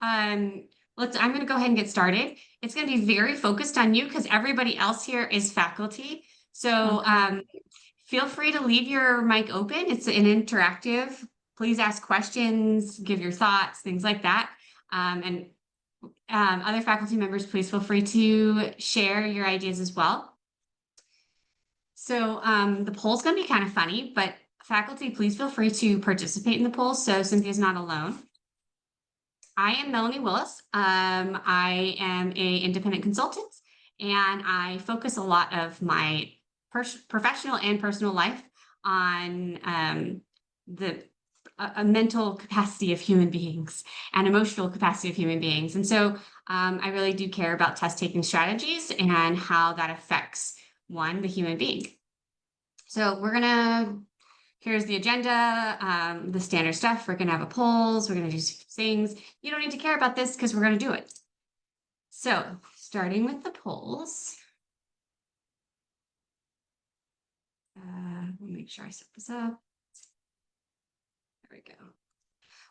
I'm going to go ahead and get started. It's going to be very focused on you because everybody else here is faculty. So feel free to leave your mic open. It's an interactive. Please ask questions, give your thoughts, things like that. And other faculty members, please feel free to share your ideas as well. So the poll's going to be kind of funny, but faculty, please feel free to participate in the poll so Cynthia's not alone. I am Melanie Willis. I am an independent consultant, and I focus a lot of my professional and personal life on the mental capacity of human beings and emotional capacity of human beings. And so I really do care about test-taking strategies and how that affects the human being. So here's the agenda, the standard stuff. We're going to have a polls. We're going to do things. You don't need to care about this because we're going to do it. So starting with the polls. Let me make sure I set this up. There we go.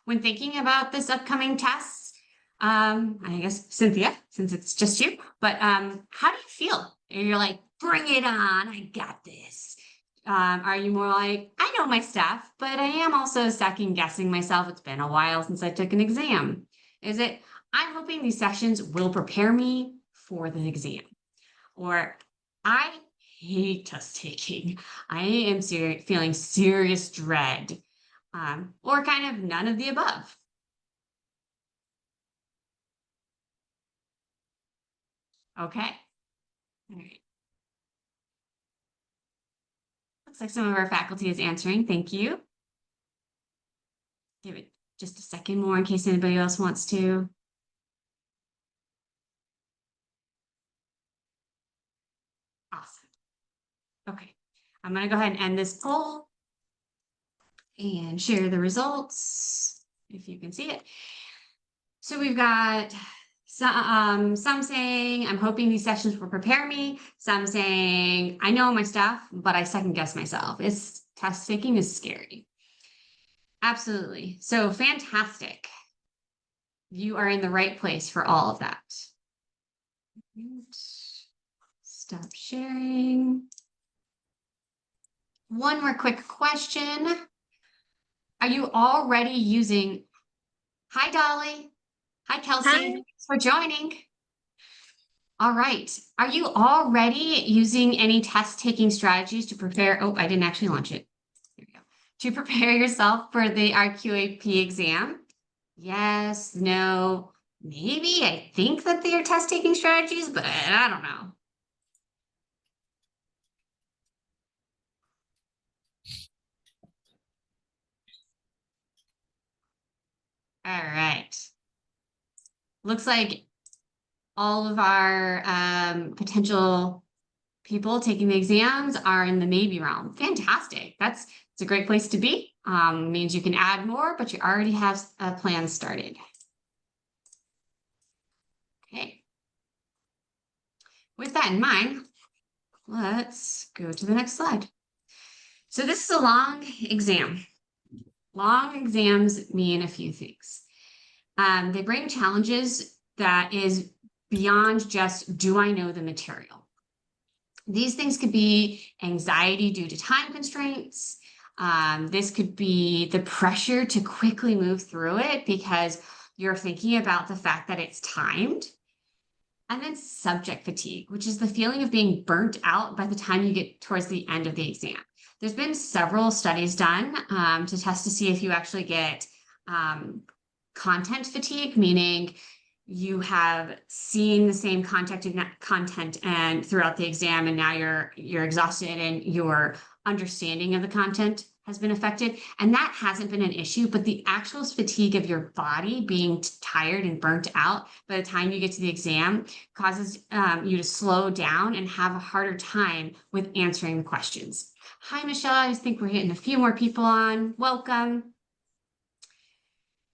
When thinking about this upcoming test, I guess Cynthia, since it's just you, but how do you feel? You're like, bring it on. I got this. Are you more like, I know my stuff, but I am also second guessing myself. It's been a while since I took an exam. Is it, I'm hoping these sessions will prepare me for the exam. Or I hate test taking. I am feeling serious dread. Or kind of none of the above. Okay. All right. Looks like some of our faculty is answering. Thank you. Give it just a second more in case anybody else wants to. Awesome. Okay. I'm going to go ahead and end this poll and share the results if you can see it. So we've got some saying, I'm hoping these sessions will prepare me. Some saying, I know my stuff, but I second guess myself. Test taking is scary. Absolutely. So fantastic. You are in the right place for all of that. Stop sharing. One more quick question. Are you already using, hi Dolly, hi Kelsey, Hi. Thanks for joining. All right, are you already using any test-taking strategies to prepare, oh, I didn't actually launch it. There we go. To prepare yourself for the RQAP exam? Yes, no, maybe. I think that they are test-taking strategies, but I don't know. All right. Looks like all of our potential people taking the exams are in the maybe realm. Fantastic. It's a great place to be. Means you can add more, but you already have a plan started. Okay. With that in mind, let's go to the next slide. So this is a long exam. Long exams mean a few things. They bring challenges that is beyond just, do I know the material? These things could be anxiety due to time constraints. This could be the pressure to quickly move through it because you're thinking about the fact that it's timed. And then subject fatigue, which is the feeling of being burnt out by the time you get towards the end of the exam. There's been several studies done to test to see if you actually get content fatigue, meaning you have seen the same content and throughout the exam, and now you're exhausted and your understanding of the content has been affected. And that hasn't been an issue, but the actual fatigue of your body being tired and burnt out by the time you get to the exam causes you to slow down and have a harder time with answering the questions. Hi, Michelle. I think we're getting a few more people on. Welcome.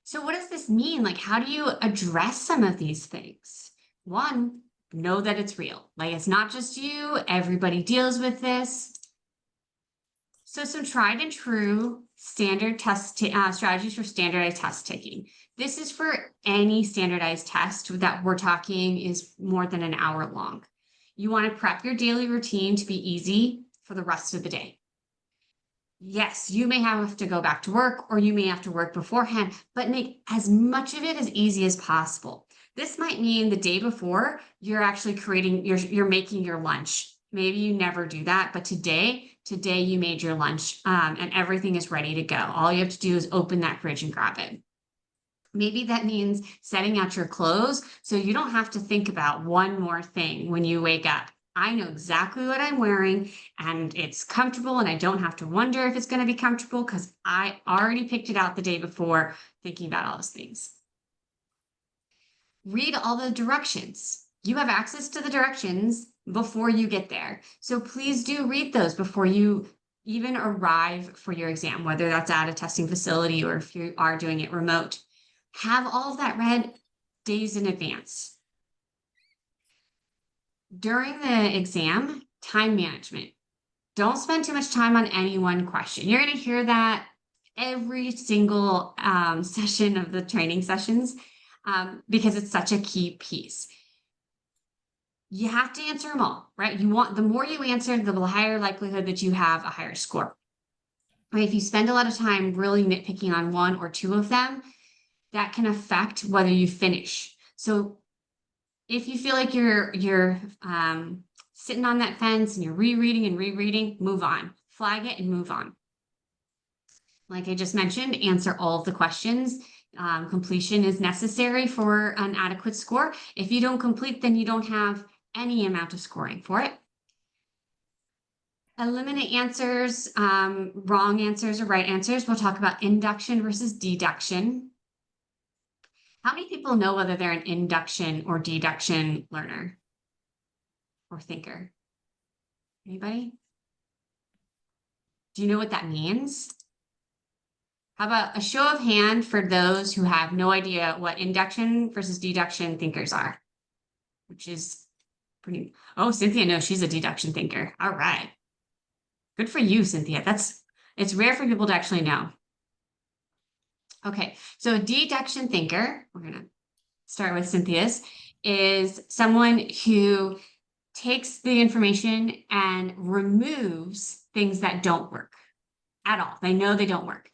So what does this mean? Like, how do you address some of these things? One, know that it's real. Like, it's not just you. Everybody deals with this. So some tried and true standard test strategies for standardized test taking. This is for any standardized test that we're talking is more than an hour long. You want to prep your daily routine to be easy for the rest of the day. Yes, you may have to go back to work or you may have to work beforehand, but make as much of it as easy as possible. This might mean the day before you're actually you're making your lunch. Maybe you never do that, but today you made your lunch and everything is ready to go. All you have to do is open that fridge and grab it. Maybe that means setting out your clothes so you don't have to think about one more thing when you wake up. I know exactly what I'm wearing and it's comfortable and I don't have to wonder if it's going to be comfortable because I already picked it out the day before thinking about all those things. Read all the directions. You have access to the directions before you get there. So please do read those before you even arrive for your exam, whether that's at a testing facility or if you are doing it remote. Have all of that read days in advance. During the exam, time management. Don't spend too much time on any one question. You're going to hear that every single session of the training sessions because it's such a key piece. You have to answer them all, right? The more you answer, the higher likelihood that you have a higher score. Right? If you spend a lot of time really nitpicking on one or two of them, that can affect whether you finish. So if you feel like you're sitting on that fence and you're rereading, move on. Flag it and move on. Like I just mentioned, answer all of the questions. Completion is necessary for an adequate score. If you don't complete, then you don't have any amount of scoring for it. Eliminate answers, wrong answers or right answers. We'll talk about induction versus deduction. How many people know whether they're an induction or deduction learner or thinker? Anybody? Do you know what that means? How about a show of hand for those who have no idea what induction versus deduction thinkers are? Which is pretty, oh, Cynthia knows she's a deduction thinker. All right. Good for you, Cynthia. It's rare for people to actually know. Okay, so a deduction thinker, we're going to start with Cynthia's, is someone who takes the information and removes things that don't work at all. They know they don't work.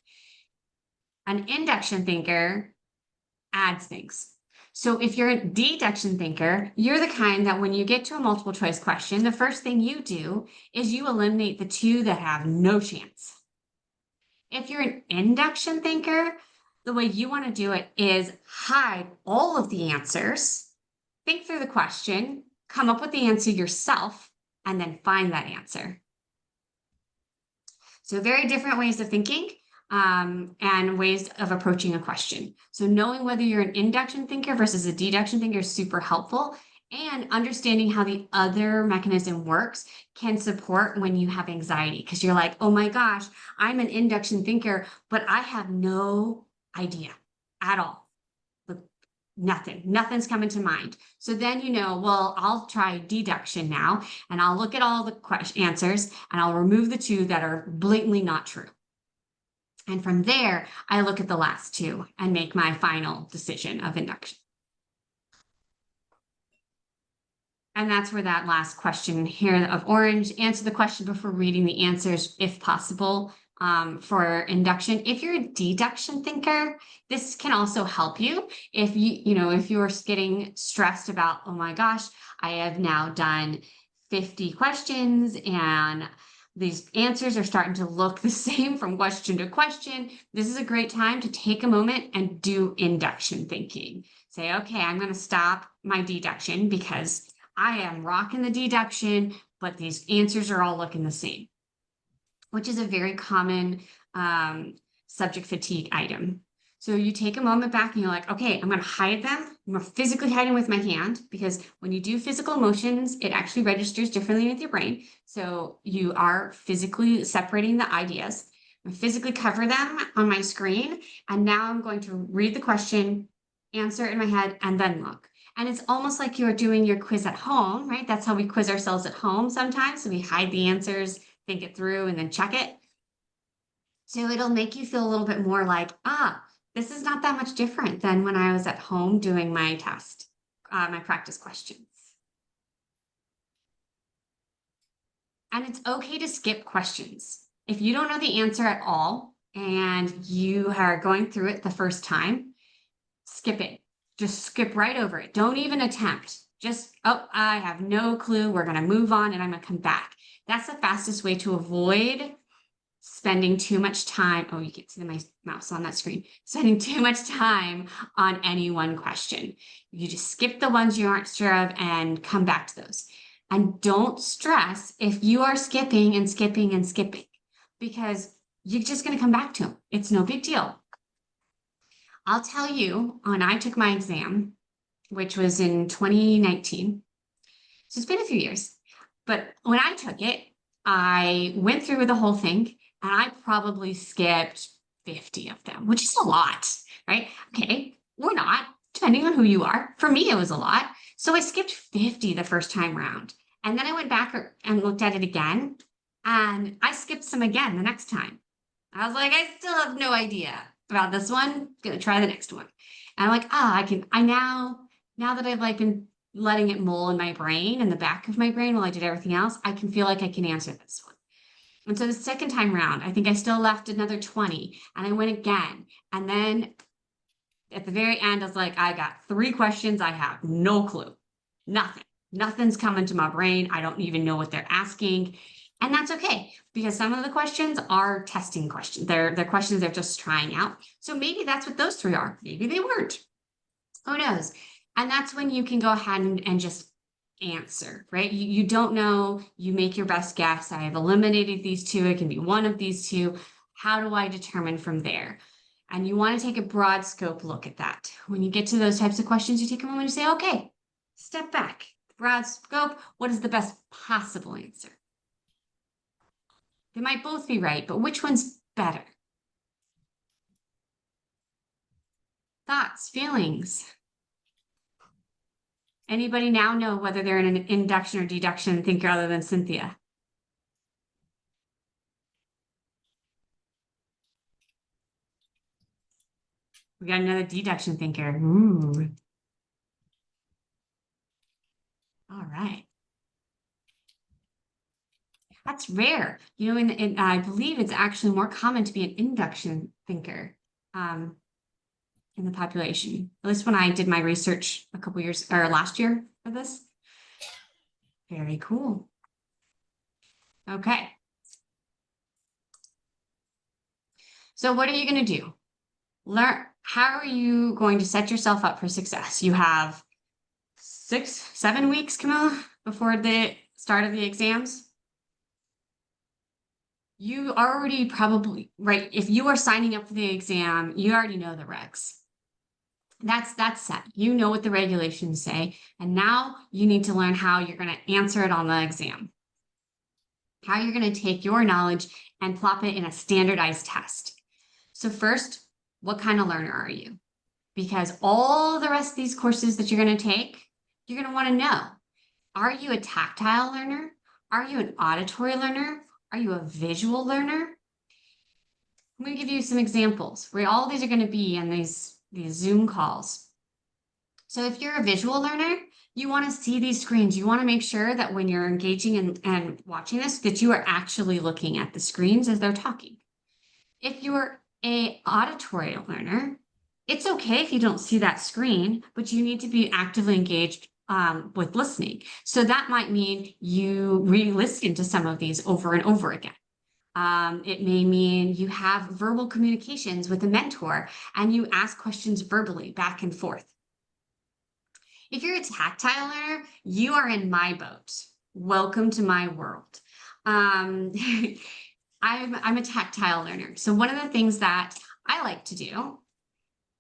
An induction thinker adds things. So if you're a deduction thinker, you're the kind that when you get to a multiple choice question, the first thing you do is you eliminate the two that have no chance. If you're an induction thinker, the way you want to do it is hide all of the answers, think through the question, come up with the answer yourself, and then find that answer. So very different ways of thinking and ways of approaching a question. So knowing whether you're an induction thinker versus a deduction thinker is super helpful. And understanding how the other mechanism works can support when you have anxiety because you're like, oh my gosh, I'm an induction thinker, but I have no idea at all. Nothing's coming to mind. So then you know, well, I'll try deduction now and I'll look at all the answers and I'll remove the two that are blatantly not true. And from there, I look at the last two and make my final decision of induction. And that's where that last question here of orange, answer the question before reading the answers if possible. For induction. If you're a deduction thinker, this can also help you if if you're getting stressed about, oh my gosh, I have now done 50 questions and these answers are starting to look the same from question to question. This is a great time to take a moment and do induction thinking. Say, okay, I'm going to stop my deduction because I am rocking the deduction, but these answers are all looking the same, which is a very common subject fatigue item. So you take a moment back and you're like, okay, I'm going to hide them. I'm going to physically hide them with my hand because when you do physical motions, it actually registers differently with your brain. So you are physically separating the ideas. I'm going to physically cover them on my screen. And now I'm going to read the question, answer it in my head, and then look. And it's almost like you're doing your quiz at home, right? That's how we quiz ourselves at home sometimes. So we hide the answers, think it through, and then check it. So it'll make you feel a little bit more like, this is not that much different than when I was at home doing my test, my practice questions. And it's okay to skip questions. If you don't know the answer at all and you are going through it the first time, skip it. Just skip right over it. Don't even attempt. Just, oh, I have no clue. We're going to move on and I'm going to come back. That's the fastest way to avoid spending too much time. Oh, you can't see my mouse on that screen. Spending too much time on any one question. You just skip the ones you aren't sure of and come back to those. And don't stress if you are skipping and skipping and skipping, because you're just going to come back to them. It's no big deal. I'll tell you, when I took my exam, which was in 2019, so it's been a few years, but when I took it, I went through the whole thing and I probably skipped 50 of them, which is a lot, right? Okay, or not, depending on who you are. For me, it was a lot. So I skipped 50 the first time round. And then I went back and looked at it again, and I skipped some again the next time. I was like, I still have no idea about this one. Gonna try the next one. And I'm like, now that I've like been letting it mull in my brain, in the back of my brain while I did everything else, I can feel like I can answer this one. And so the second time round, I think I still left another 20 and I went again. And then at the very end, I was like, I got 3 questions. I have no clue. Nothing's coming to my brain. I don't even know what they're asking. And that's okay, because some of the questions are testing questions. They're questions they're just trying out. So maybe that's what those 3 are. Maybe they weren't. Who knows? And that's when you can go ahead and just answer, right? You don't know, you make your best guess. I have eliminated these 2. It can be one of these 2. How do I determine from there? And you want to take a broad scope look at that. When you get to those types of questions, you take a moment and say, okay, step back, broad scope. What is the best possible answer? They might both be right, but which one's better? Thoughts, feelings. Anybody now know whether they're in an induction or deduction thinker other than Cynthia? We got another deduction thinker. Ooh. All right. That's rare. You know, I believe it's actually more common to be an induction thinker in the population. At least when I did my research a couple years or last year for this. Very cool. Okay. So what are you going to do? Learn, how are you going to set yourself up for success? You have 6-7 weeks, Camilla, before the start of the exams. You already probably, right, if you are signing up for the exam, you already know the regs. That's set. You know what the regulations say, and now you need to learn how you're going to answer it on the exam. How you're going to take your knowledge and plop it in a standardized test. So first, what kind of learner are you? Because all the rest of these courses that you're going to take, you're going to want to know, are you a tactile learner? Are you an auditory learner? Are you a visual learner? I'm going to give you some examples where all these are going to be in these Zoom calls. So if you're a visual learner, you want to see these screens. You want to make sure that when you're engaging and watching this, that you are actually looking at the screens as they're talking. If you're an auditory learner, it's okay if you don't see that screen, but you need to be actively engaged with listening. So that might mean you re-listen to some of these over and over again. It may mean you have verbal communications with a mentor and you ask questions verbally back and forth. If you're a tactile learner, you are in my boat. Welcome to my world. I'm a tactile learner. So one of the things that I like to do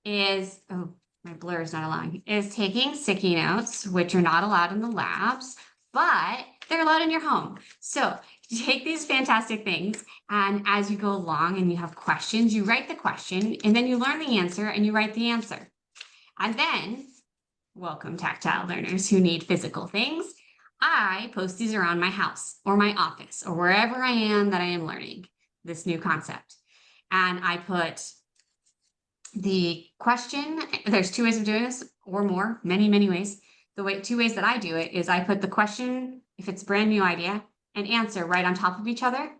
is, oh, my blur is not allowing, is taking sticky notes, which are not allowed in the labs, but they're allowed in your home. So you take these fantastic things, and as you go along and you have questions, you write the question, and then you learn the answer and you write the answer. And then, welcome tactile learners who need physical things, I post these around my house or my office or wherever I am that I am learning this new concept. and I put the question. There's two ways of doing this, or more, many ways. Two ways that I do it is I put the question, if it's a brand new idea, and answer right on top of each other.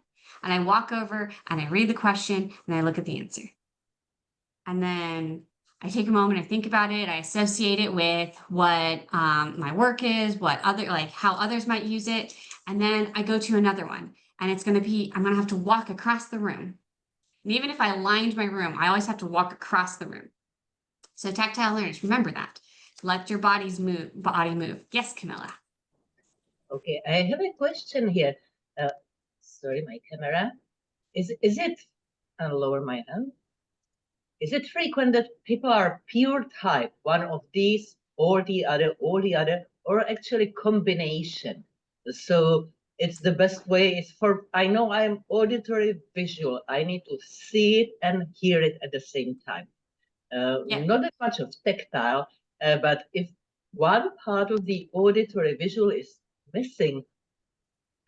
And I walk over and I read the question and I look at the answer. And then I take a moment, I think about it, I associate it with what my work is, how others might use it. And then I go to another one, and it's going to be, I'm going to have to walk across the room. And even if I lined my room, I always have to walk across the room. So tactile learners, remember that. Let your body move. Yes, Camilla. Okay, I have a question here. Sorry, my camera. Is it, I'll lower my hand. Is it frequent that people are pure type, one of these or the other, or actually combination? So it's the best way is for, I know I'm auditory visual. I need to see it and hear it at the same time. Not as much of tactile, but if one part of the auditory visual is missing,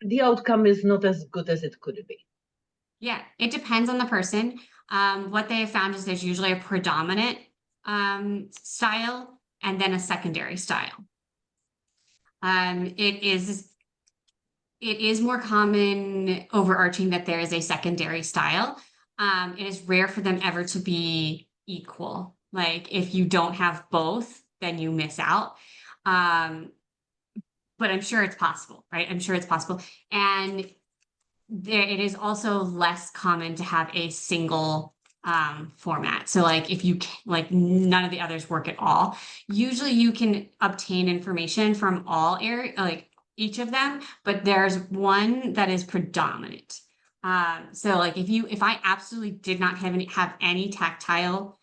the outcome is not as good as it could be. Yeah, it depends on the person. What they have found is there's usually a predominant style and then a secondary style. It is more common overarching that there is a secondary style. It is rare for them ever to be equal. Like if you don't have both, then you miss out. But I'm sure it's possible, right? I'm sure it's possible. And it is also less common to have a single format. So like if you like none of the others work at all, usually you can obtain information from all area, like each of them, but there's one that is predominant. So like if I absolutely did not have any tactile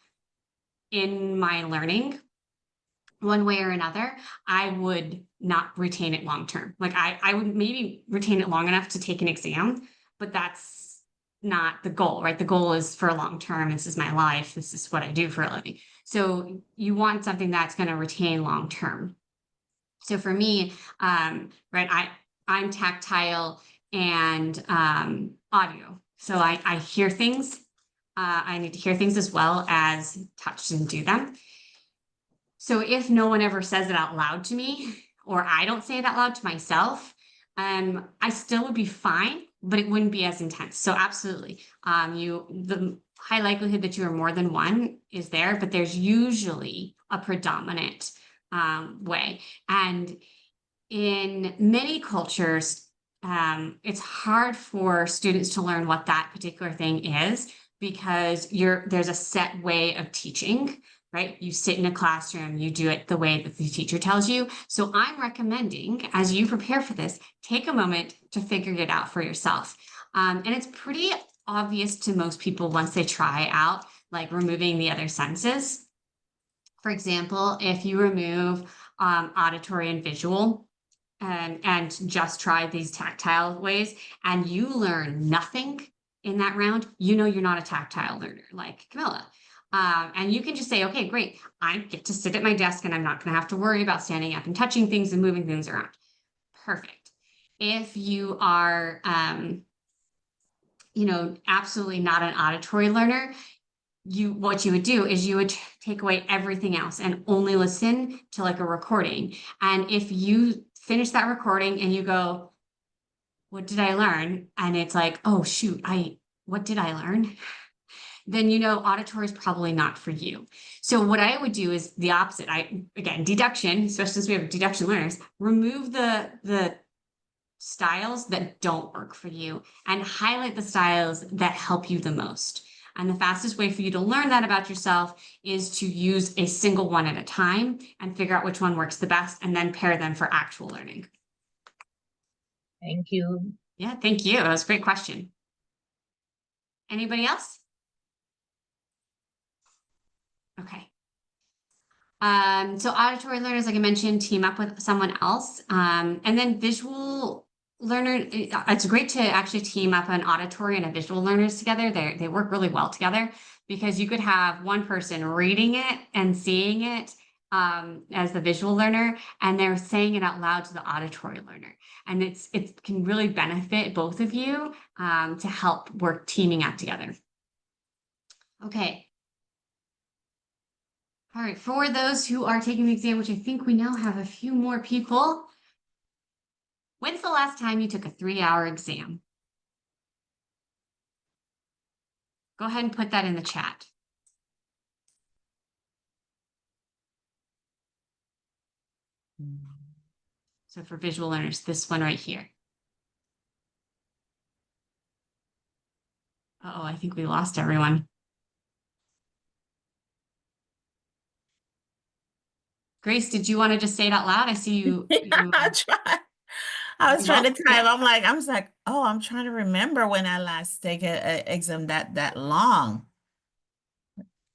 in my learning, one way or another, I would not retain it long term. Like I would maybe retain it long enough to take an exam, but that's not the goal, right? The goal is for long term. This is my life. This is what I do for a living. So you want something that's going to retain long term. So for me, right, I'm tactile and audio. So I hear things. I need to hear things as well as touch and do them. So if no one ever says it out loud to me, or I don't say it out loud to myself, I still would be fine, but it wouldn't be as intense. So absolutely, the high likelihood that you are more than one is there, but there's usually a predominant way. And in many cultures, it's hard for students to learn what that particular thing is because there's a set way of teaching, right? You sit in a classroom, you do it the way that the teacher tells you. So I'm recommending, as you prepare for this, take a moment to figure it out for yourself. And it's pretty obvious to most people once they try out, like removing the other senses. For example, if you remove auditory and visual and just try these tactile ways and you learn nothing in that round, you know you're not a tactile learner like Camilla. And you can just say, okay, great, I get to sit at my desk and I'm not going to have to worry about standing up and touching things and moving things around. Perfect. If you are, absolutely not an auditory learner, what you would do is you would take away everything else and only listen to like a recording. And if you finish that recording and you go, what did I learn? And it's like, oh shoot, what did I learn? Then auditory is probably not for you. So what I would do is the opposite. Again, deduction, especially since we have deduction learners, remove the styles that don't work for you and highlight the styles that help you the most. And the fastest way for you to learn that about yourself is to use a single one at a time and figure out which one works the best and then pair them for actual learning. Thank you. Yeah, thank you. That was a great question. Anybody else? Okay. So auditory learners, like I mentioned, team up with someone else. And then visual learner, it's great to actually team up an auditory and a visual learners together. They work really well together because you could have one person reading it and seeing it as the visual learner, and they're saying it out loud to the auditory learner. And it can really benefit both of you to help work teaming up together. Okay. All right, for those who are taking the exam, which I think we now have a few more people, when's the last time you took a 3-hour exam? Go ahead and put that in the chat. So for visual learners, this one right here. Uh-oh, I think we lost everyone. Grace, did you want to just say it out loud? I see you. I tried. I was trying Well, to type. I was like, oh, I'm trying to remember when I last take a exam that long.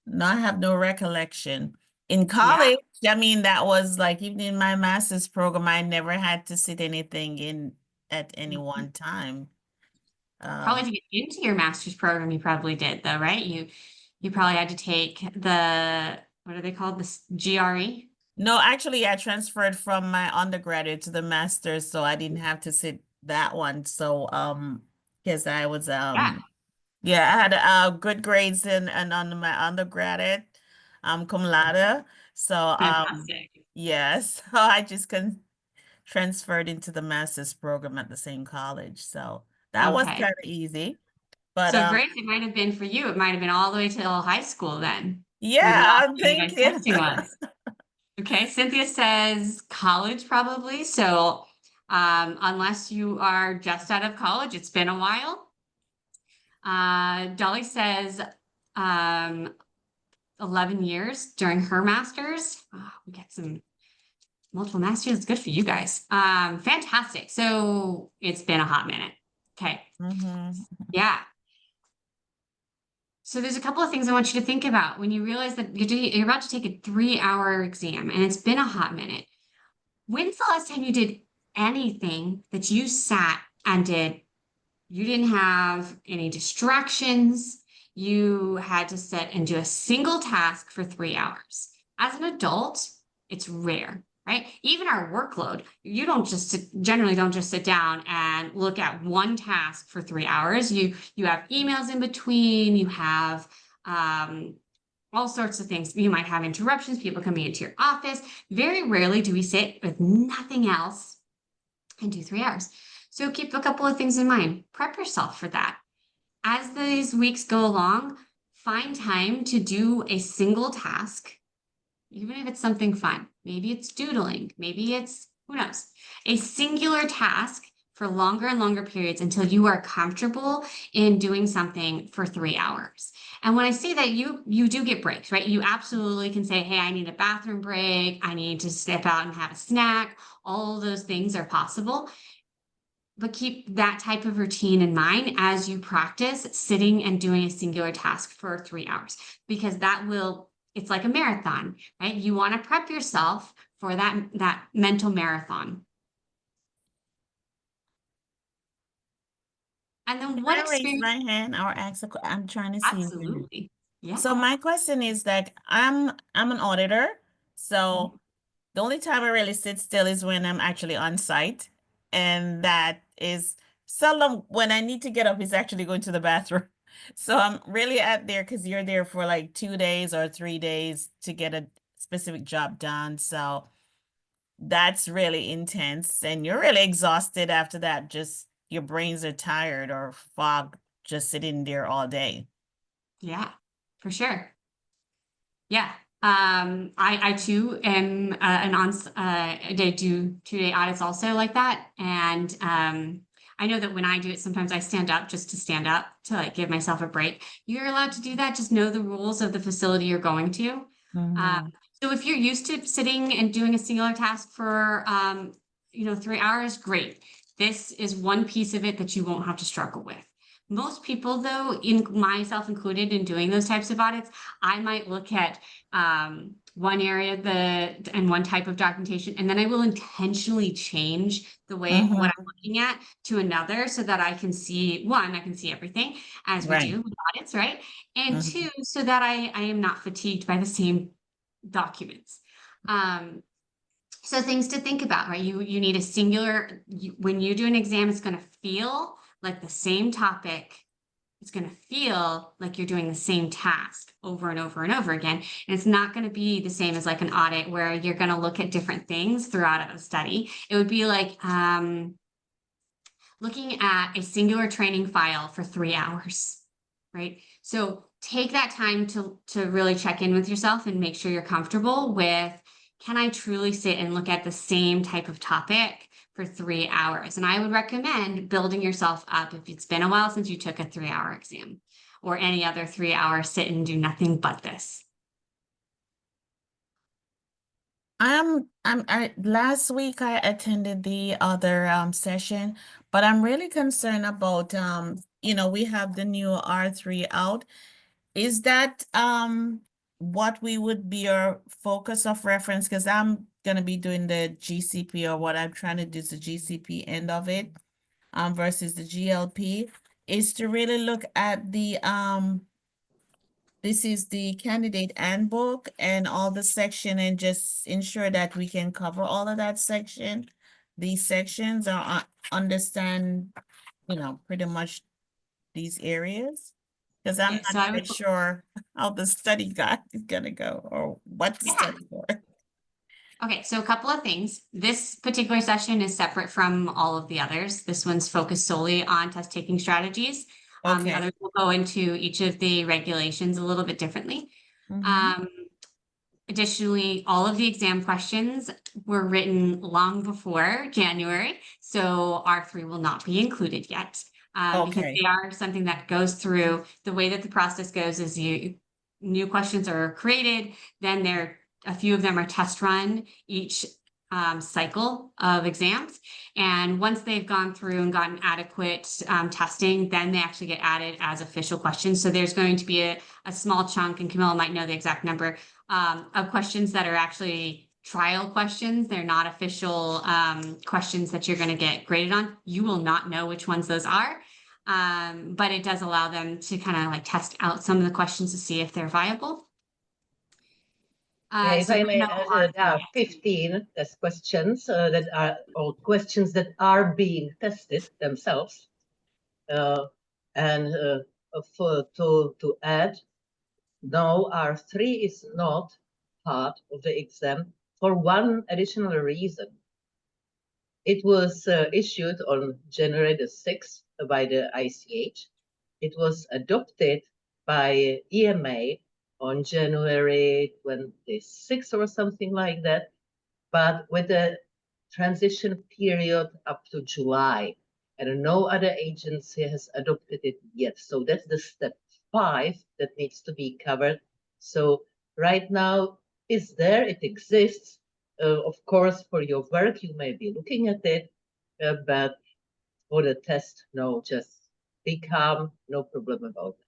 No, I have no recollection. In college, I mean, that was like even in my master's program, I never had to sit anything in at any one time. Probably to get into your master's program, you probably did though, right? You probably had to take the, what are they called? This GRE? No, actually, I transferred from my undergraduate to the master's, so I didn't have to sit that one. So, because I was Yeah, yeah, I had good grades in and on my undergraduate, cum laude. So, fantastic. yes, so I just transferred into the master's program at the same college. So that was Okay. kind of easy. But So Grace, it might have been for you. It might have been all the way till high school then. Where the yeah, last I'm time you guys thinking. testing was. Okay, Cynthia says college probably. So unless you are just out of college, it's been a while. Dolly says 11 years during her master's. Oh, we get some multiple masters. It's good for you guys. Fantastic. So it's been a hot minute. Okay. Mhm. Yeah. So there's a couple of things I want you to think about when you realize that you're about to take a 3-hour exam and it's been a hot minute. When's the last time you did anything that you sat and did? You didn't have any distractions. You had to sit and do a single task for 3 hours. As an adult, it's rare, right? Even our workload, you don't just generally don't just sit down and look at one task for 3 hours. You have emails in between. You have all sorts of things. You might have interruptions, people coming into your office. Very rarely do we sit with nothing else and do 3 hours. So keep a couple of things in mind. Prep yourself for that. As these weeks go along, find time to do a single task, even if it's something fun. Maybe it's doodling, maybe it's, who knows, a singular task for longer and longer periods until you are comfortable in doing something for 3 hours. And when I say that, you do get breaks, right? You absolutely can say, hey, I need a bathroom break. I need to step out and have a snack. All of those things are possible. But keep that type of routine in mind as you practice sitting and doing a singular task for 3 hours, because it's like a marathon, right? You want to prep yourself for that mental marathon. And then what Can I raise experience? my hand or ask I'm trying to see. Absolutely. Yeah. So my question is like I'm an auditor, so the only time I really sit still is when I'm actually on site, and that is seldom. When I need to get up is actually going to the bathroom. So I'm really out there because you're there for like 2 days or 3 days to get a specific job done. So that's really intense, and you're really exhausted after that. Just your brains are tired or fog just sitting there all day. Yeah, for sure. Yeah. I too am they do 2-day audits also like that. And I know that when I do it, sometimes I stand up just to stand up to like give myself a break. You're allowed to do that. Just know the rules of the facility you're going to. Mhm. So if you're used to sitting and doing a singular task for 3 hours, great. This is one piece of it that you won't have to struggle with. Most people, though, in myself included, in doing those types of audits, I might look at one area and one type of documentation, and then I will intentionally change the way what I'm looking at to another so that I can see, one, I can see everything as we Right. do with audits, right? And Mhm. two, so that I am not fatigued by the same documents. So things to think about, right? You need a singular, when you do an exam, it's going to feel like the same topic It's going to feel like you're doing the same task over and over and over again. And it's not going to be the same as like an audit where you're going to look at different things throughout a study. It would be like looking at a singular training file for 3 hours, right? So take that time to really check in with yourself and make sure you're comfortable with, can I truly sit and look at the same type of topic for 3 hours? And I would recommend building yourself up if it's been a while since you took a 3-hour exam or any other 3-hour sit and do nothing but this. Last week I attended the other session, but I'm really concerned about we have the new R3 out. Is that what we would be our focus of reference? Because I'm gonna be doing the GCP, or what I'm trying to do is the GCP end of it, versus the GLP, is to really look at the this is the candidate handbook and all the section, and just ensure that we can cover all of that section. These sections are understand, pretty much these areas. Because I'm Okay, so not I would quite sure how the study guide is gonna go or what to Yeah. study for. Okay, so a couple of things. This particular session is separate from all of the others. This one's focused solely on test taking strategies. The Okay. others will go into each of the regulations a little bit differently. Mhm. Additionally, all of the exam questions were written long before January, so R3 will not be included yet. Because Okay. they are something that goes through, the way that the process goes is new questions are created, then a few of them are test run each cycle of exams. And once they've gone through and gotten adequate testing, then they actually get added as official questions. So there's going to be a small chunk, and Camilla might know the exact number, of questions that are actually trial questions. They're not official questions that you're going to get graded on. You will not know which ones those are. But it does allow them to kind of like test out some of the questions to see if they're viable. If So I may no add, there are 15 test questions that are all questions that are being tested themselves. And to add, no, R3 is not part of the exam for one additional reason. It was issued on January the 6th by the ICH. It was adopted by EMA on January 26th or something like that, but with a transition period up to July. And no other agency has adopted it yet. So that's the step 5 that needs to be covered. So right now, it's there, it exists. Of course, for your work, you may be looking at it, but for the test, no, just be calm, no problem about it.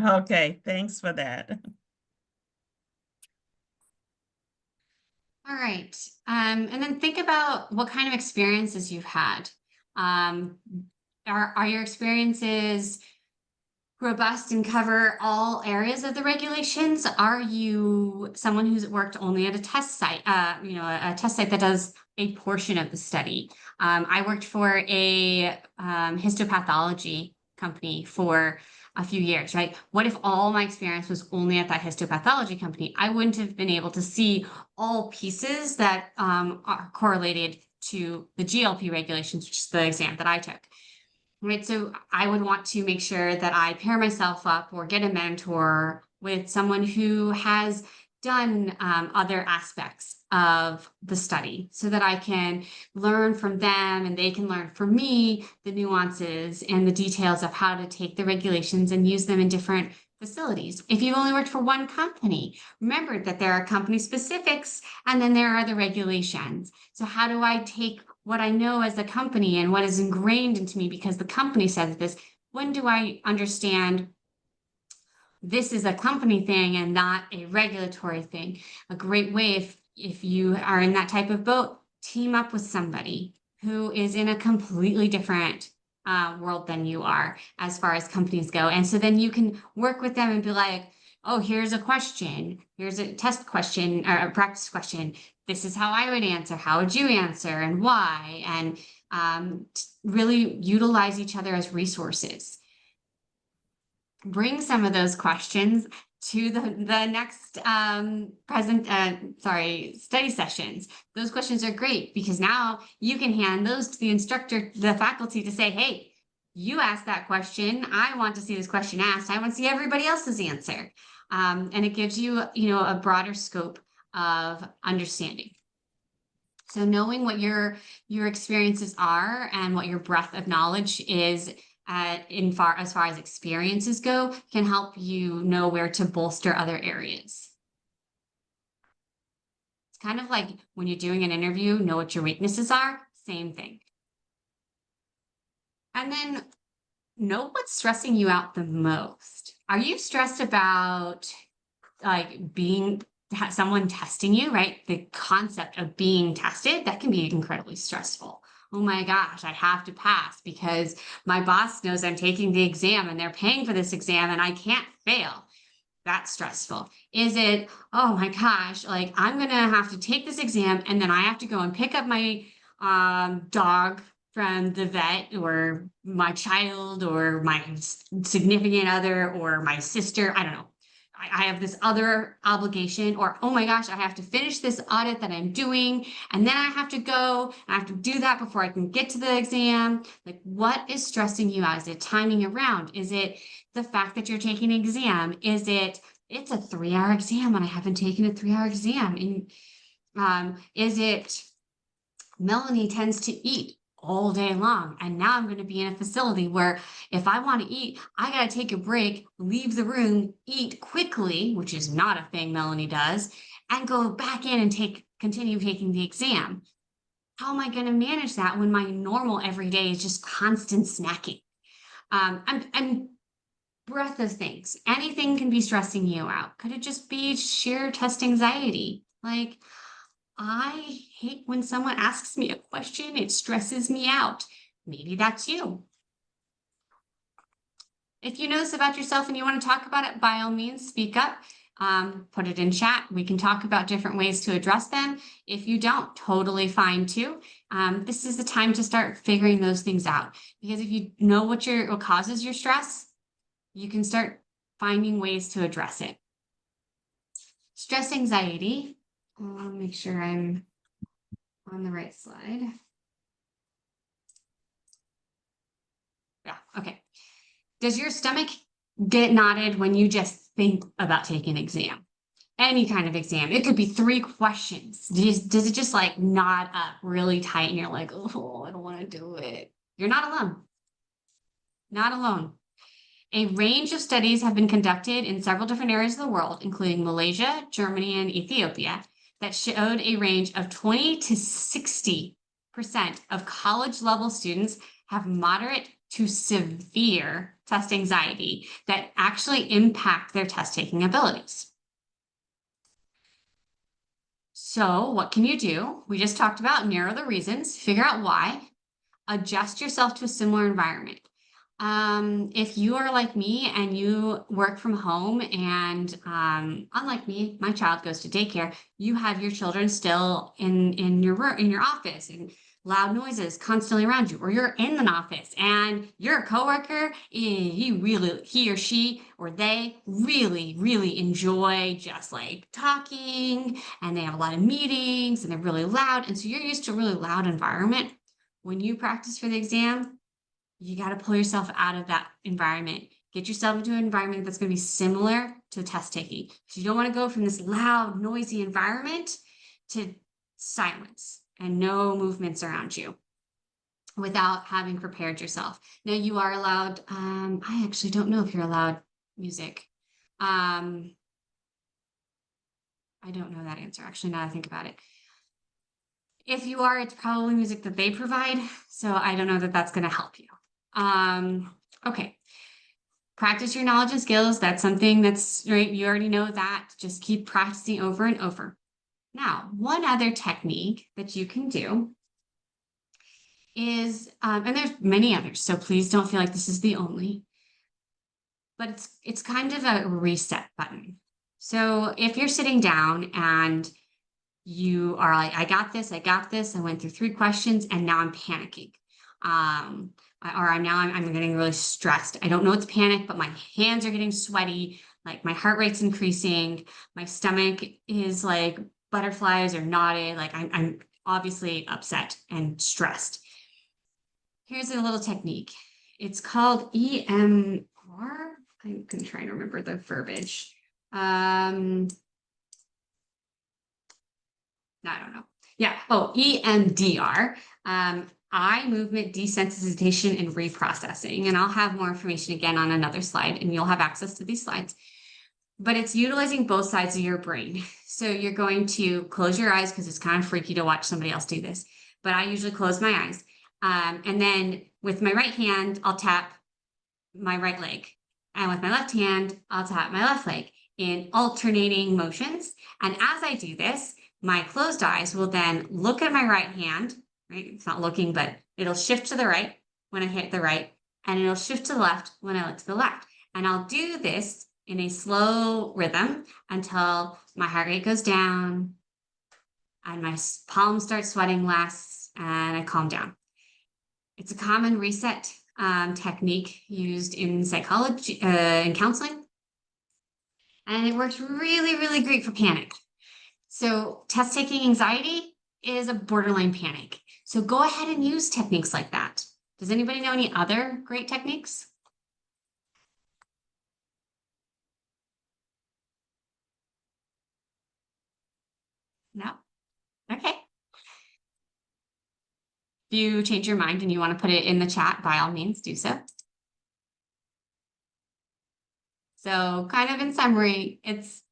Okay, thanks for that. All right. And then think about what kind of experiences you've had. Are your experiences robust and cover all areas of the regulations? Are you someone who's worked only at a test site, a test site that does a portion of the study? I worked for a histopathology company for a few years, right? What if all my experience was only at that histopathology company? I wouldn't have been able to see all pieces that are correlated to the GLP regulations, which is the exam that I took. Right, so I would want to make sure that I pair myself up or get a mentor with someone who has done other aspects of the study so that I can learn from them and they can learn from me the nuances and the details of how to take the regulations and use them in different facilities. If you've only worked for one company, remember that there are company specifics and then there are the regulations. So how do I take what I know as a company and what is ingrained into me because the company says this? When do I understand this is a company thing and not a regulatory thing? A great way, if you are in that type of boat, team up with somebody who is in a completely different world than you are as far as companies go. And so then you can work with them and be like, oh, here's a question. Here's a test question or a practice question. This is how I would answer. How would you answer and why? And really utilize each other as resources. bring some of those questions to the next study sessions. Those questions are great because now you can hand those to the instructor, the faculty, to say, hey, you asked that question. I want to see this question asked. I want to see everybody else's answer. And it gives you, a broader scope of understanding. So knowing what your experiences are and what your breadth of knowledge is as far as experiences go can help you know where to bolster other areas. It's kind of like when you're doing an interview, know what your weaknesses are, same thing. And then know what's stressing you out the most. Are you stressed about like someone testing you, right? The concept of being tested, that can be incredibly stressful. Oh my gosh, I have to pass because my boss knows I'm taking the exam and they're paying for this exam and I can't fail. That's stressful. Is it, oh my gosh, like I'm gonna have to take this exam and then I have to go and pick up my dog from the vet, or my child, or my significant other, or my sister, I don't know. I have this other obligation, or oh my gosh, I have to finish this audit that I'm doing, and then I have to go, I have to do that before I can get to the exam. Like, what is stressing you out? Is it timing around? Is it the fact that you're taking an exam? Is it, it's a 3-hour exam and I haven't taken a 3-hour exam? And is it Melanie tends to eat all day long, and now I'm going to be in a facility where if I want to eat, I got to take a break, leave the room, eat quickly, which is not a thing Melanie does, and go back in and continue taking the exam. How am I going to manage that when my normal everyday is just constant snacking? And breadth of things. Anything can be stressing you out. Could it just be sheer test anxiety? Like, I hate when someone asks me a question, it stresses me out. Maybe that's you. If you know this about yourself and you want to talk about it, by all means, speak up, put it in chat. We can talk about different ways to address them. If you don't, totally fine too. This is the time to start figuring those things out, because if you know what causes your stress, you can start finding ways to address it. Stress anxiety. I'll make sure I'm on the right slide. Yeah, okay. Does your stomach get knotted when you just think about taking an exam? Any kind of exam. It could be 3 questions. Does it just like knot up really tight and you're like, oh, I don't want to do it? You're not alone. Not alone. A range of studies have been conducted in several different areas of the world, including Malaysia, Germany, and Ethiopia, that showed a range of 20 to 60% of college-level students have moderate to severe test anxiety that actually impact their test-taking abilities. So what can you do? We just talked about narrow the reasons, figure out why, adjust yourself to a similar environment. If you are like me and you work from home and unlike me, my child goes to daycare, you have your children still in your office and loud noises constantly around you, or you're in an office and your coworker, he or she or they really enjoy just like talking, and they have a lot of meetings and they're really loud, and so you're used to a really loud environment. When you practice for the exam, you got to pull yourself out of that environment. Get yourself into an environment that's going to be similar to test taking. So you don't want to go from this loud, noisy environment to silence and no movements around you without having prepared yourself. Now you are allowed, I actually don't know if you're allowed music. I don't know that answer, actually, now I think about it. If you are, it's probably music that they provide. So I don't know that that's going to help you. Okay. Practice your knowledge and skills. That's something that's right. You already know that. Just keep practicing over and over. Now, one other technique that you can do is, and there's many others, so please don't feel like this is the only, but it's kind of a reset button. So if you're sitting down and you are like, I got this, I went through 3 questions and now I'm panicking. or I'm getting really stressed. I don't know it's panic, but my hands are getting sweaty, like my heart rate's increasing, my stomach is like butterflies or knotted, like I'm obviously upset and stressed. Here's a little technique. It's called EMR. I'm gonna try and remember the verbiage. I don't know. Yeah. Oh, EMDR. Eye movement desensitization and reprocessing. And I'll have more information again on another slide, and you'll have access to these slides. But it's utilizing both sides of your brain. So you're going to close your eyes because it's kind of freaky to watch somebody else do this. But I usually close my eyes. And then with my right hand, I'll tap my right leg. And with my left hand, I'll tap my left leg in alternating motions. And as I do this, my closed eyes will then look at my right hand, right? It's not looking, but it'll shift to the right when I hit the right, and it'll shift to the left when I look to the left. And I'll do this in a slow rhythm until my heart rate goes down and my palms start sweating less and I calm down. It's a common reset technique used in psychology and counseling. And it works really, really great for panic. So test taking anxiety is a borderline panic. So go ahead and use techniques like that. Does anybody know any other great techniques? No? Okay. If you change your mind and you want to put it in the chat, by all means, do so. So kind of in summary, it's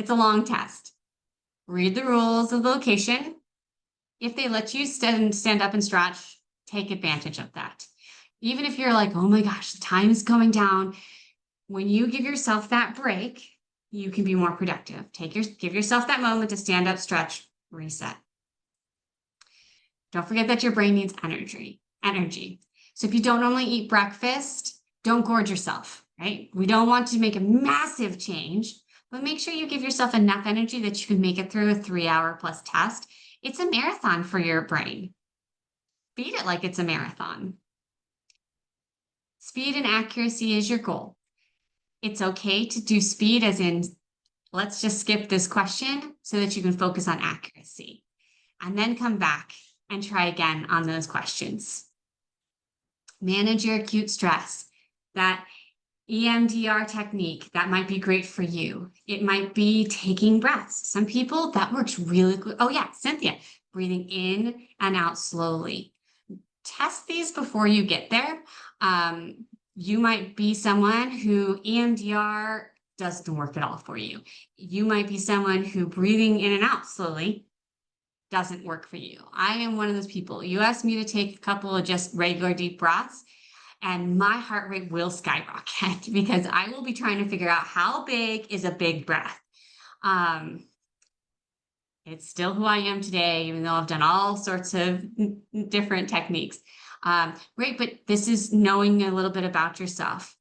a long test. Read the rules of the location. If they let you stand up and stretch, take advantage of that. Even if you're like, oh my gosh, the time is going down, when you give yourself that break, you can be more productive. Give yourself that moment to stand up, stretch, reset. Don't forget that your brain needs energy. So if you don't normally eat breakfast, don't gorge yourself, right? We don't want to make a massive change, but make sure you give yourself enough energy that you can make it through a 3-hour plus test. It's a marathon for your brain. Beat it like it's a marathon. Speed and accuracy is your goal. It's okay to do speed as in, let's just skip this question so that you can focus on accuracy. And then come back and try again on those questions. Manage your acute stress. That EMDR technique, that might be great for you. It might be taking breaths. Some people, that works really good. Oh yeah, Cynthia, breathing in and out slowly. Test these before you get there. You might be someone who EMDR doesn't work at all for you. You might be someone who breathing in and out slowly doesn't work for you. I am one of those people. You ask me to take a couple of just regular deep breaths, and my heart rate will skyrocket because I will be trying to figure out how big is a big breath. It's still who I am today, even though I've done all sorts of different techniques. Right, but this is knowing a little bit about yourself.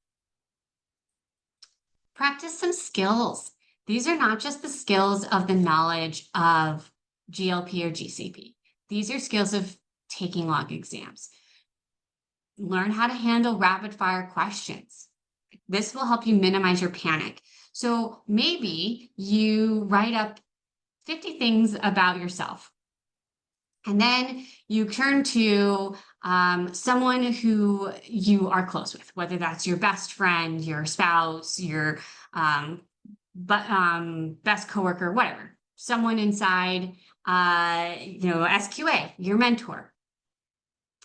Practice some skills. These are not just the skills of the knowledge of GLP or GCP. These are skills of taking log exams. Learn how to handle rapid fire questions. This will help you minimize your panic. So maybe you write up 50 things about yourself. And then you turn to someone who you are close with, whether that's your best friend, your spouse, your best coworker, whatever. Someone inside, SQA, your mentor.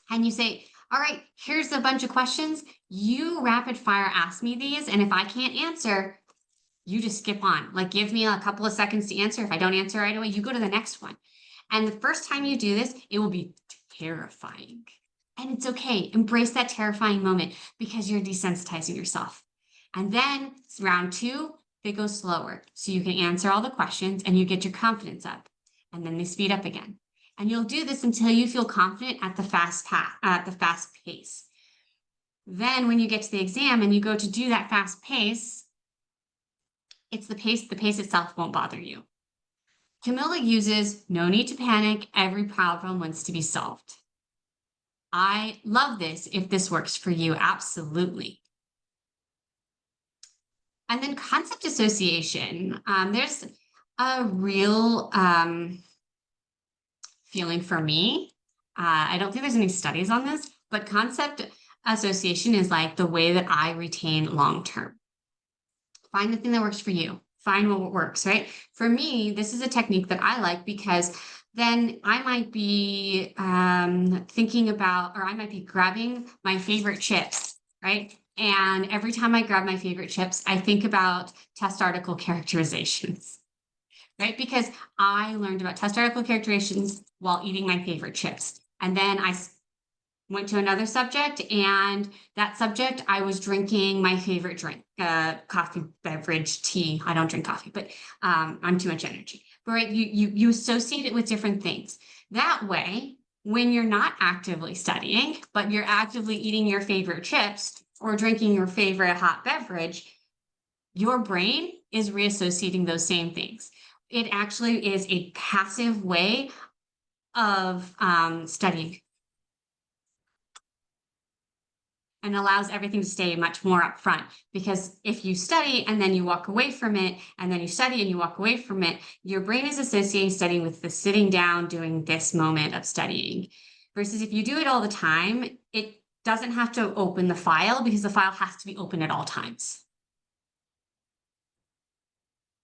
And you say, all right, here's a bunch of questions. You rapid fire ask me these, and if I can't answer, you just skip on. Like, give me a couple of seconds to answer. If I don't answer right away, you go to the next one. And the first time you do this, it will be terrifying. And it's okay. Embrace that terrifying moment because you're desensitizing yourself. And then round 2, they go slower. So you can answer all the questions and you get your confidence up. And then they speed up again. And you'll do this until you feel confident at the fast pace. Then when you get to the exam and you go to do that fast pace, it's the pace itself won't bother you. Camilla uses no need to panic, every problem wants to be solved. I love this if this works for you. Absolutely. And then concept association. There's a real feeling for me. I don't think there's any studies on this, but concept association is like the way that I retain long term. Find the thing that works for you. Find what works, right? For me, this is a technique that I like because then I might be thinking about, or I might be grabbing my favorite chips, right? And every time I grab my favorite chips, I think about test article characterizations, right? Because I learned about test article characterizations while eating my favorite chips. And then I went to another subject, and that subject I was drinking my favorite drink, coffee, beverage, tea. I don't drink coffee, but I'm too much energy. But right, you associate it with different things. That way, when you're not actively studying, but you're actively eating your favorite chips or drinking your favorite hot beverage, your brain is reassociating those same things. It actually is a passive way of studying, and allows everything to stay much more upfront. Because if you study and then you walk away from it, and then you study and you walk away from it, your brain is associating studying with the sitting down doing this moment of studying. Versus if you do it all the time, it doesn't have to open the file because the file has to be open at all times.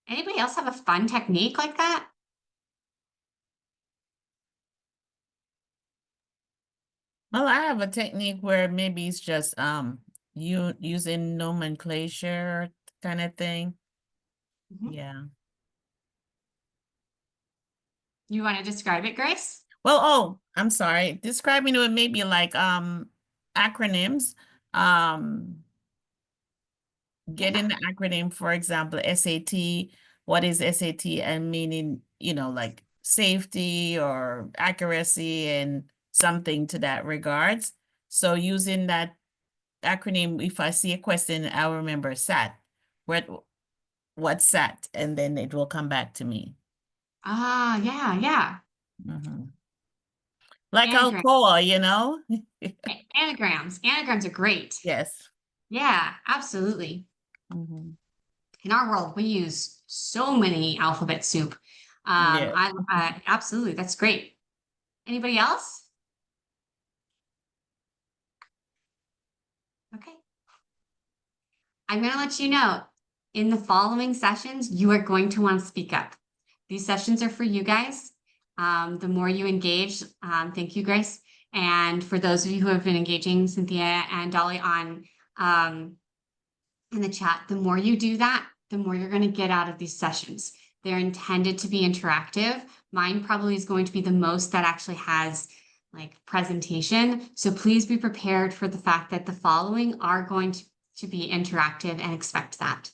Anybody else have a fun technique like that? Well, I have a technique where maybe it's just you using nomenclature kind of thing. Mhm. Yeah. You want to describe it, Grace? Well, oh, I'm sorry. Describing it maybe like acronyms. Um Getting the acronym, for example, SAT, what is SAT, and meaning, like safety or accuracy and something to that regards. So using that acronym, if I see a question, I'll remember SAT. What's SAT? And then it will come back to me. Ah, yeah. Like Anagram. Alcoa. Anagrams. Anagrams are great. Yes. Yeah, absolutely. In our world, we use so many alphabet soup. Yeah. I absolutely, that's great. Anybody else? Okay. I'm going to let you know in the following sessions, you are going to want to speak up. These sessions are for you guys. The more you engage, thank you, Grace. And for those of you who have been engaging, Cynthia and Dolly, on in the chat, the more you do that, the more you're going to get out of these sessions. They're intended to be interactive. Mine probably is going to be the most that actually has like presentation. So please be prepared for the fact that the following are going to be interactive, and expect that.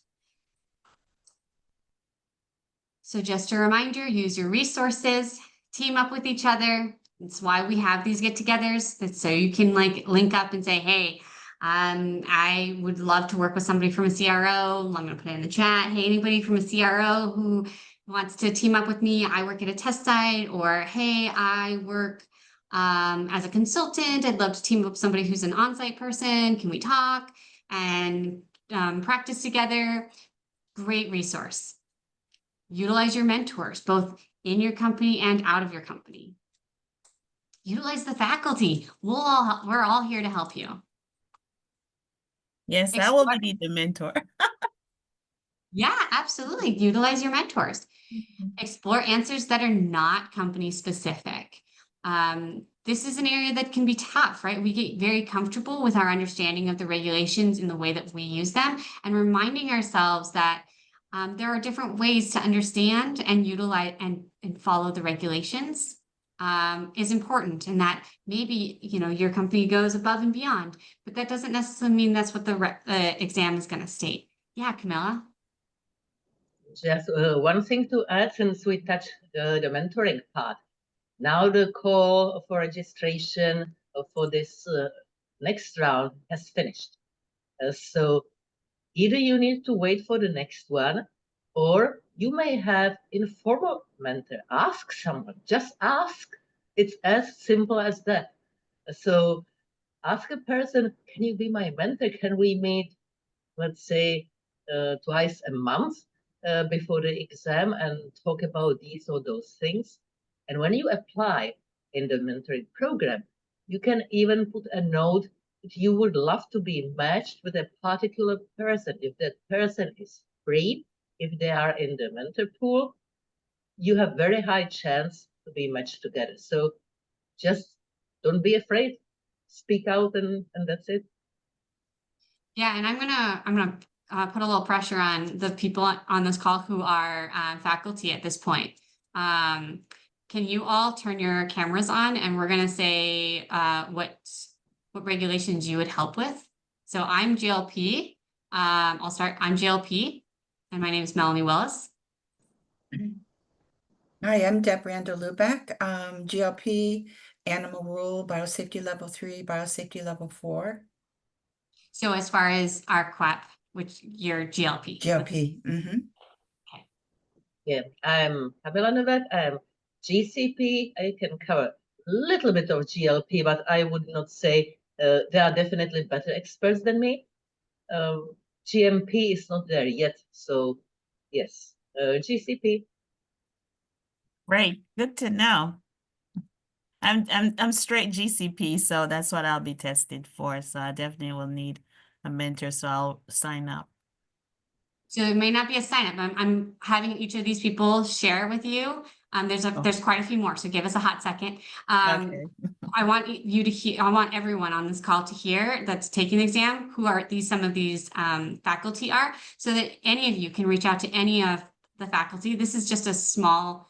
So just a reminder, use your resources, team up with each other. That's why we have these get-togethers. That's so you can like link up and say, hey, I would love to work with somebody from a CRO. I'm going to put it in the chat. Hey, anybody from a CRO who wants to team up with me? I work at a test site. Or, hey, I work as a consultant. I'd love to team up with somebody who's an on-site person. Can we talk and practice together? Great resource. Utilize your mentors, both in your company and out of your company. Utilize the faculty. We're all here to help you. Yes, I will be the mentor. Yeah, absolutely. Utilize your mentors. Explore answers that are not company specific. This is an area that can be tough, right? We get very comfortable with our understanding of the regulations in the way that we use them, and reminding ourselves that there are different ways to understand and utilize and follow the regulations is important, and that maybe your company goes above and beyond, but that doesn't necessarily mean that's what the exam is going to state. Yeah, Camilla. Just one thing to add, since we touched the mentoring part. Now the call for registration for this next round has finished. So either you need to wait for the next one, or you may have informal mentor. Ask someone, just ask. It's as simple as that. So ask a person, can you be my mentor? Can we meet, let's say, twice a month before the exam and talk about these or those things? And when you apply in the mentoring program, you can even put a note that you would love to be matched with a particular person. If that person is free, if they are in the mentor pool, you have very high chance to be matched together. So just don't be afraid, speak out, and that's it. Yeah, and I'm gonna put a little pressure on the people on this call who are faculty at this point. Can you all turn your cameras on, and we're gonna say what regulations you would help with? So I'm GLP. I'll start. I'm GLP, and my name is Melanie Willis. Hi, I'm Debranda Lubeck, GLP, Animal Rule, Biosafety Level 3, Biosafety Level 4. So as far as RQAP, which you're GLP. GLP, mm-hmm. Yeah, I'm Pamela Novak. I'm GCP. I can cover a little bit of GLP, but I would not say they are definitely better experts than me. GMP is not there yet, so yes, GCP. Great, good to know. I'm straight GCP, so that's what I'll be tested for. So I definitely will need a mentor, so I'll sign up. So it may not be a sign up. I'm having each of these people share with you. There's quite a few more, so give us a hot second. Okay. I want you to hear. I want everyone on this call to hear that's taking the exam who are some of these faculty are, so that any of you can reach out to any of the faculty. This is just a small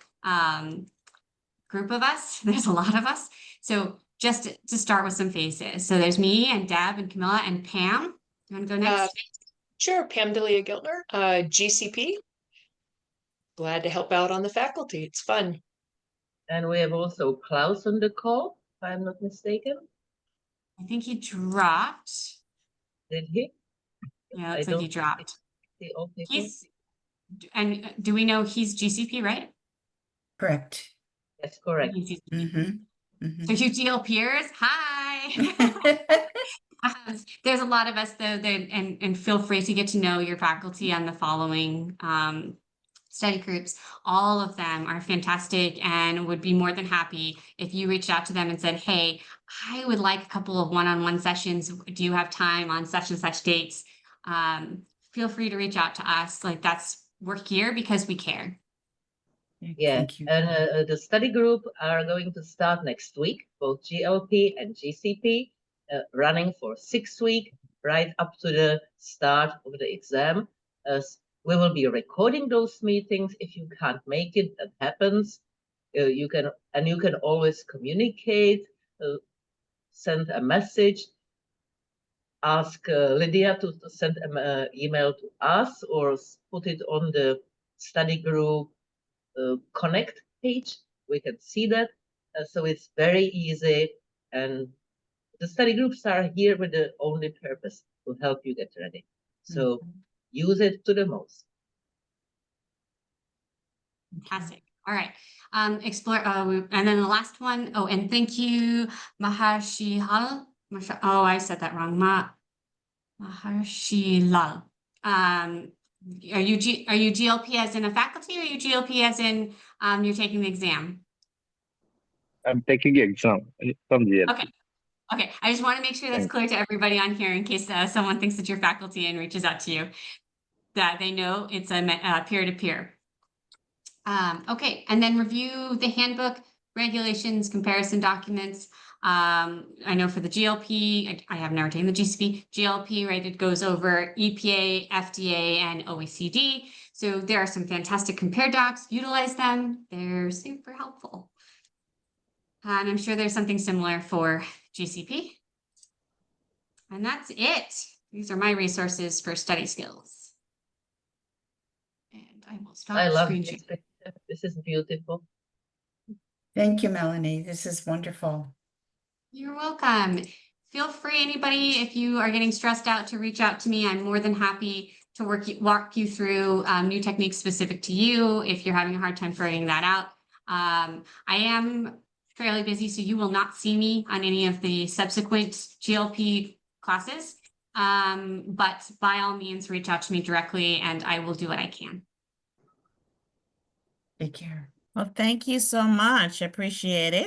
group of us. There's a lot of us, so just to start with some faces. So there's me and Deb and Camilla and Pam. You want to go next? Sure, Pam Delia-Giltner, GCP. Glad to help out on the faculty. It's fun. And we have also Klaus on the call, if I'm not mistaken. I think he dropped. Did he? Yeah, looks like he dropped. See all people. And do we know he's GCP, right? Correct. Yes, correct. He's GCP. Mm-hmm. Mm-hmm. So you GLPers, hi. There's a lot of us though, and feel free to get to know your faculty on the following study groups. All of them are fantastic and would be more than happy if you reached out to them and said, hey, I would like a couple of one-on-one sessions. Do you have time on such and such dates? Feel free to reach out to us. Like we're here because we care. Yeah, Thank you. and the study group are going to start next week, both GLP and GCP, running for 6 weeks, right up to the start of the exam. We will be recording those meetings. If you can't make it, that happens. You can always communicate, send a message, ask Lydia to send an email to us, or put it on the study group connect page. We can see that. So it's very easy, and the study groups are here with the only purpose to help you get ready. So use it to the most. Fantastic. All right. Explore. And then the last one. Oh, and thank you, Maharshilal. Oh, I said that wrong. Maharshilal. Are you GLP as in a faculty, or are you GLP as in you're taking the exam? I'm taking the exam from GLP. Okay. Okay. I just want to make sure that's clear to everybody on here in case someone thinks that you're faculty and reaches out to you, that they know it's a peer-to-peer. Okay, and then review the handbook, regulations, comparison documents. I know for the GLP, I have never taken the GCP, GLP, right? It goes over EPA, FDA, and OECD. So there are some fantastic compare docs. Utilize them. They're super helpful. And I'm sure there's something similar for GCP. And that's it. These are my resources for study skills. And I will stop I love screen this sharing. picture. This is beautiful. Thank you, Melanie. This is wonderful. You're welcome. Feel free, anybody, if you are getting stressed out, to reach out to me. I'm more than happy to walk you through new techniques specific to you if you're having a hard time figuring that out. I am fairly busy, so you will not see me on any of the subsequent GLP classes. But by all means, reach out to me directly and I will do what I can. Take care. Well, thank you so much. Appreciate it.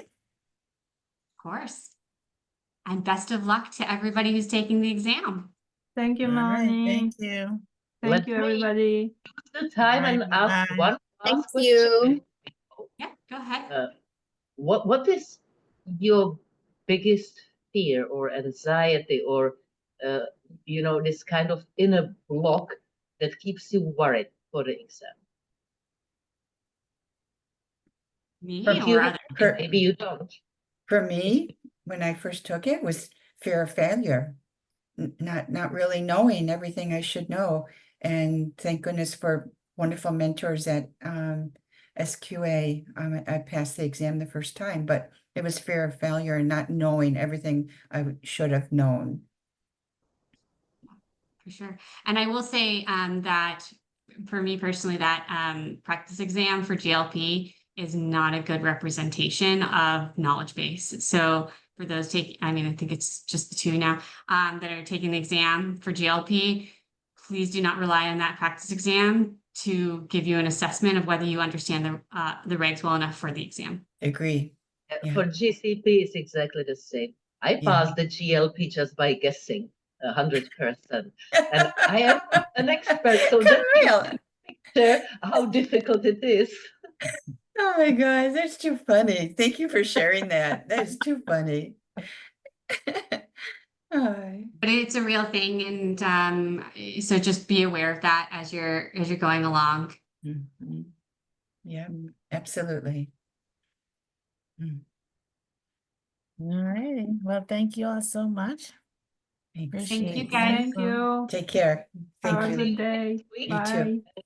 Of course. And best of luck to everybody who's taking the exam. Thank you, All right, Melanie. thank you. Thank Let you, me- everybody. The time and Bye, ask bye. one Thank last question. Yeah, go ahead. What is your biggest fear or anxiety or this kind of inner block that keeps you worried for the exam? Me From or human, other? Per- maybe you don't. For me, when I first took it, was fear of failure, not really knowing everything I should know. And thank goodness for wonderful mentors at SQA. I passed the exam the first time, but it was fear of failure and not knowing everything I should have known. For sure. And I will say that for me personally, that practice exam for GLP is not a good representation of knowledge base. So for those I think it's just the two now that are taking the exam for GLP, please do not rely on that practice exam to give you an assessment of whether you understand the regs well enough for the exam. Agree. Yeah. For GCP, it's exactly the same. I Yeah. passed the GLP just by guessing 100%. And I am not an expert, so that Real. picture how difficult it is. Oh my God, that's too funny. Thank you for sharing that. That is too funny. Oh, But it's a real thing, and so just be aware of that as you're going along. mhm. Yeah, absolutely. Mm, All right. Well, thank you all so much. thanks. Appreciate you, it. guys. Thank you. Take care. Have a Thank you. good day. You too. Bye.